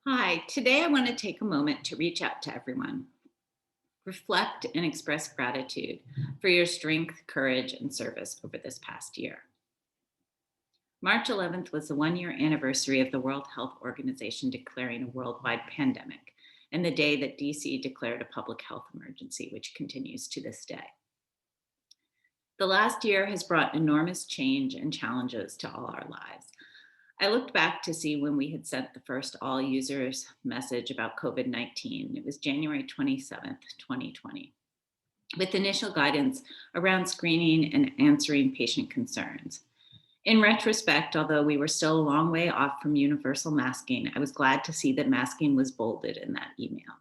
Hi, today I want to take a moment to reach out to everyone, reflect and express gratitude for your strength, courage, and service over this past year. March 11th was the 1 year anniversary of the World Health Organization declaring a worldwide pandemic, and the day that DC declared a public health emergency, which continues to this day. The last year has brought enormous change and challenges to all our lives. I looked back to see when we had sent the first all users message about COVID 19. It was January 27th, 2020, with initial guidance around screening and answering patient concerns. In retrospect, although we were still a long way off from universal masking, I was glad to see that masking was bolded in that email.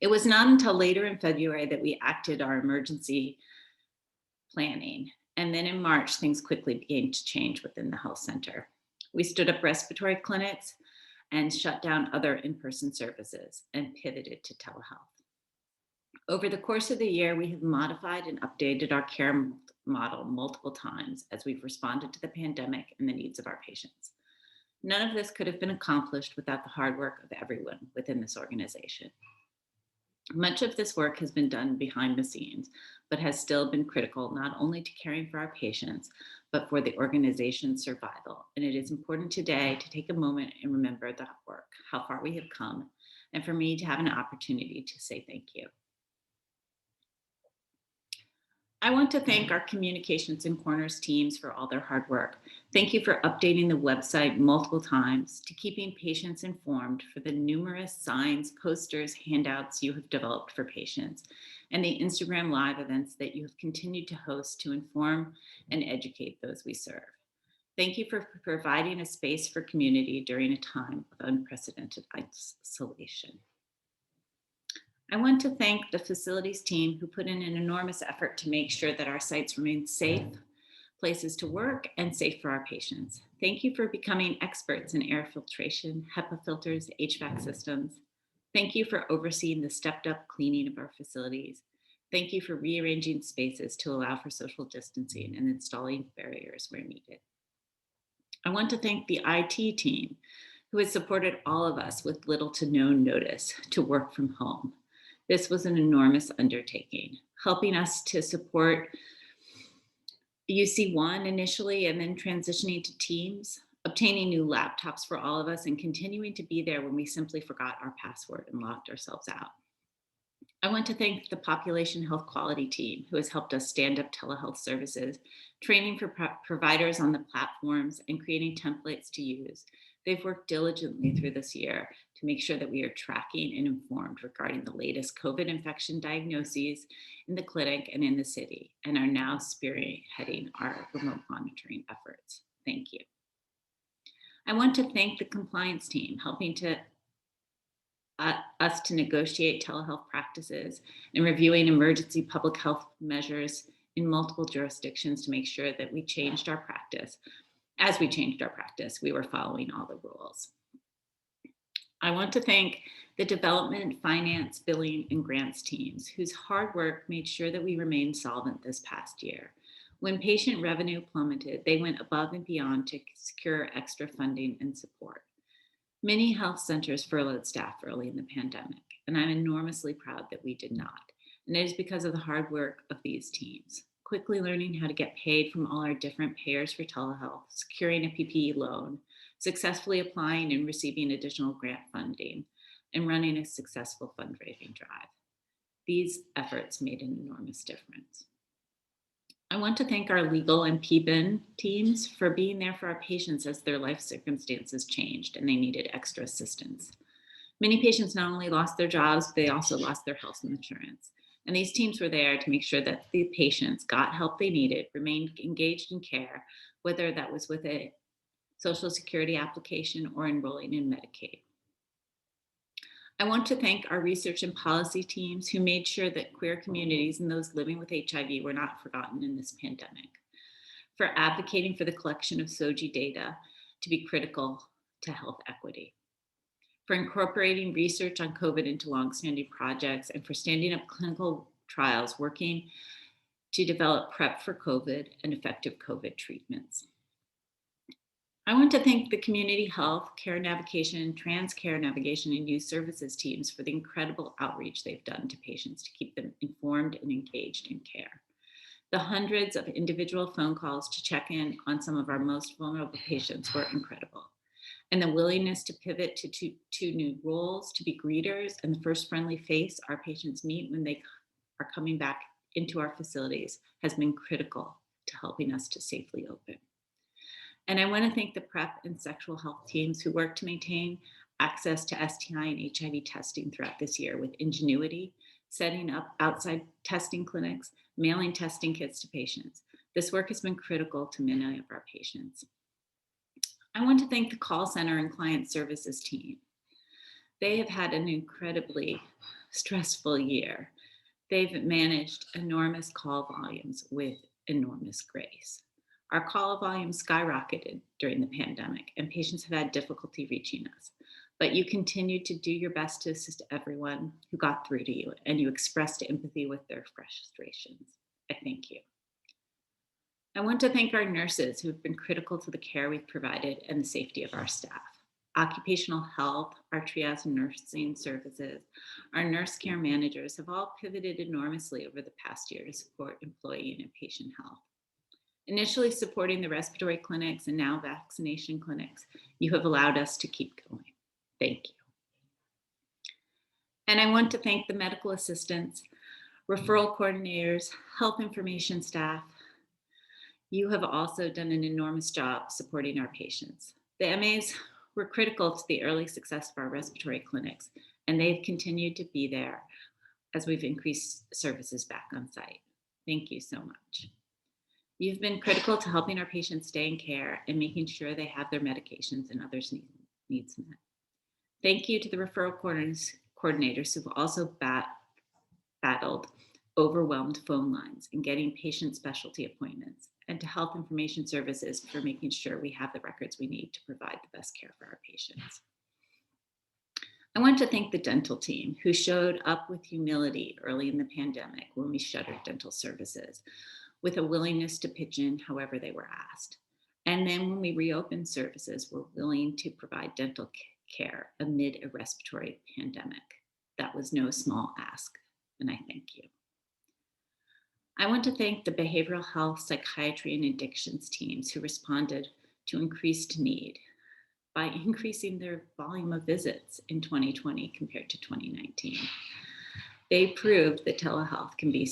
It was not until later in February that we acted our emergency planning. And then in March, things quickly began to change within the health center. We stood up respiratory clinics and shut down other in person services and pivoted to telehealth. Over the course of the year, we have modified and updated our care model multiple times as we've responded to the pandemic and the needs of our patients. None of this could have been accomplished without the hard work of everyone within this organization. Much of this work has been done behind the scenes, but has still been critical not only to caring for our patients, but for the organization's survival. And it is important today to take a moment and remember that work, how far we have come, and for me to have an opportunity to say thank you. I want to thank our communications and corners teams for all their hard work. Thank you for updating the website multiple times, to keeping patients informed, for the numerous signs, posters, handouts you have developed for patients, and the Instagram Live events that you have continued to host to inform and educate those we serve. Thank you for providing a space for community during a time of unprecedented isolation. I want to thank the facilities team who put in an enormous effort to make sure that our sites remain safe places to work and safe for our patients. Thank you for becoming experts in air filtration, HEPA filters, HVAC systems. Thank you for overseeing the stepped up cleaning of our facilities. Thank you for rearranging spaces to allow for social distancing and installing barriers where needed. I want to thank the IT team who has supported all of us with little to no notice to work from home. This was an enormous undertaking, helping us to support UC1 initially and then transitioning to Teams, obtaining new laptops for all of us, and continuing to be there when we simply forgot our password and locked ourselves out. I want to thank the population health quality team who has helped us stand up telehealth services, training for providers on the platforms, and creating templates to use. They've worked diligently through this year to make sure that we are tracking and informed regarding the latest COVID infection diagnoses in the clinic and in the city, and are now spearheading our remote monitoring efforts. Thank you. I want to thank the compliance team helping us to negotiate telehealth practices and reviewing emergency public health measures in multiple jurisdictions to make sure that we changed our practice. As we changed our practice, we were following all the rules. I want to thank the development, finance, billing, and grants teams whose hard work made sure that we remained solvent this past year. When patient revenue plummeted, they went above and beyond to secure extra funding and support. Many health centers furloughed staff early in the pandemic, and I'm enormously proud that we did not. And it is because of the hard work of these teams. Quickly learning how to get paid from all our different payers for telehealth, securing a PPE loan, successfully applying and receiving additional grant funding, and running a successful fundraising drive. These efforts made an enormous difference. I want to thank our legal and PBIN teams for being there for our patients as their life circumstances changed and they needed extra assistance. Many patients not only lost their jobs, they also lost their health insurance. And these teams were there to make sure that the patients got help they needed, remained engaged in care, whether that was with a Social Security application or enrolling in Medicaid. I want to thank our research and policy teams who made sure that queer communities and those living with HIV were not forgotten in this pandemic, for advocating for the collection of SOGI data to be critical to health equity, for incorporating research on COVID into longstanding projects, and for standing up clinical trials working to develop PrEP for COVID and effective COVID treatments. I want to thank the community health, care navigation, trans care navigation, and youth services teams for the incredible outreach they've done to patients to keep them informed and engaged in care. The hundreds of individual phone calls to check in on some of our most vulnerable patients were incredible. And the willingness to pivot to two new roles, to be greeters and the first friendly face our patients meet when they are coming back into our facilities has been critical to helping us to safely open. And I want to thank the PrEP and sexual health teams who work to maintain access to STI and HIV testing throughout this year with ingenuity, setting up outside testing clinics, mailing testing kits to patients. This work has been critical to many of our patients. I want to thank the call center and client services team. They have had an incredibly stressful year. They've managed enormous call volumes with enormous grace. Our call volume skyrocketed during the pandemic, and patients have had difficulty reaching us. But you continued to do your best to assist everyone who got through to you, and you expressed empathy with their frustrations. I thank you. I want to thank our nurses who have been critical to the care we've provided and the safety of our staff. Occupational health, our triage and nursing services, our nurse care managers have all pivoted enormously over the past year to support employee and patient health. Initially supporting the respiratory clinics and now vaccination clinics, you have allowed us to keep going. Thank you. And I want to thank the medical assistants, referral coordinators, health information staff. You have also done an enormous job supporting our patients. The MAs were critical to the early success of our respiratory clinics, and they've continued to be there as we've increased services back on site. Thank you so much. You've been critical to helping our patients stay in care and making sure they have their medications and others' needs met. Thank you to the referral coordinators who've also battled overwhelmed phone lines and getting patient specialty appointments, and to health information services for making sure we have the records we need to provide the best care for our patients. I want to thank the dental team who showed up with humility early in the pandemic when we shuttered dental services, with a willingness to pitch in however they were asked. And then when we reopened services, were willing to provide dental care amid a respiratory pandemic. That was no small ask, and I thank you. I want to thank the behavioral health, psychiatry, and addictions teams who responded to increased need by increasing their volume of visits in 2020 compared to 2019. They proved that telehealth can be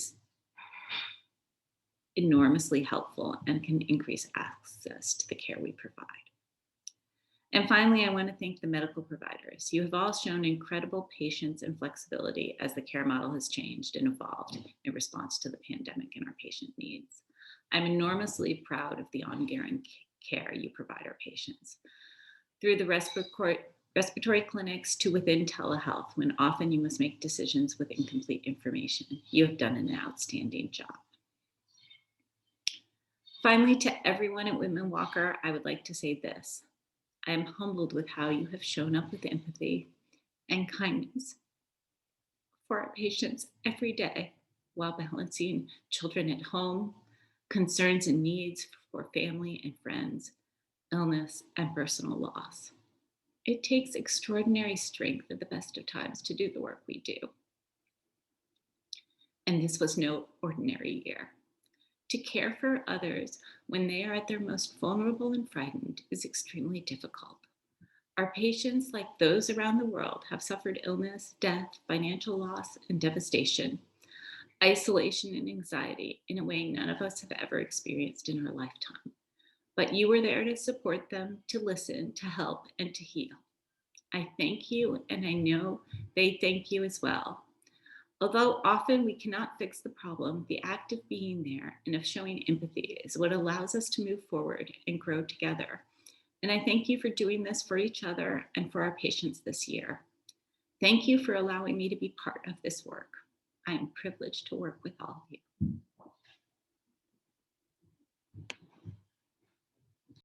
enormously helpful and can increase access to the care we provide. And finally, I want to thank the medical providers. You have all shown incredible patience and flexibility as the care model has changed and evolved in response to the pandemic and our patient needs. I'm enormously proud of the ongoing care you provide our patients. Through the respiratory clinics to within telehealth, when often you must make decisions with incomplete information, you have done an outstanding job. Finally, to everyone at Whitman-Walker, I would like to say this. I am humbled with how you have shown up with empathy and kindness for our patients every day while balancing children at home, concerns and needs for family and friends, illness, and personal loss. It takes extraordinary strength at the best of times to do the work we do. And this was no ordinary year. To care for others when they are at their most vulnerable and frightened is extremely difficult. Our patients, like those around the world, have suffered illness, death, financial loss, and devastation, isolation and anxiety in a way none of us have ever experienced in our lifetime. But you were there to support them, to listen, to help, and to heal. I thank you, and I know they thank you as well. Although often we cannot fix the problem, the act of being there and of showing empathy is what allows us to move forward and grow together. And I thank you for doing this for each other and for our patients this year. Thank you for allowing me to be part of this work. I am privileged to work with all of you.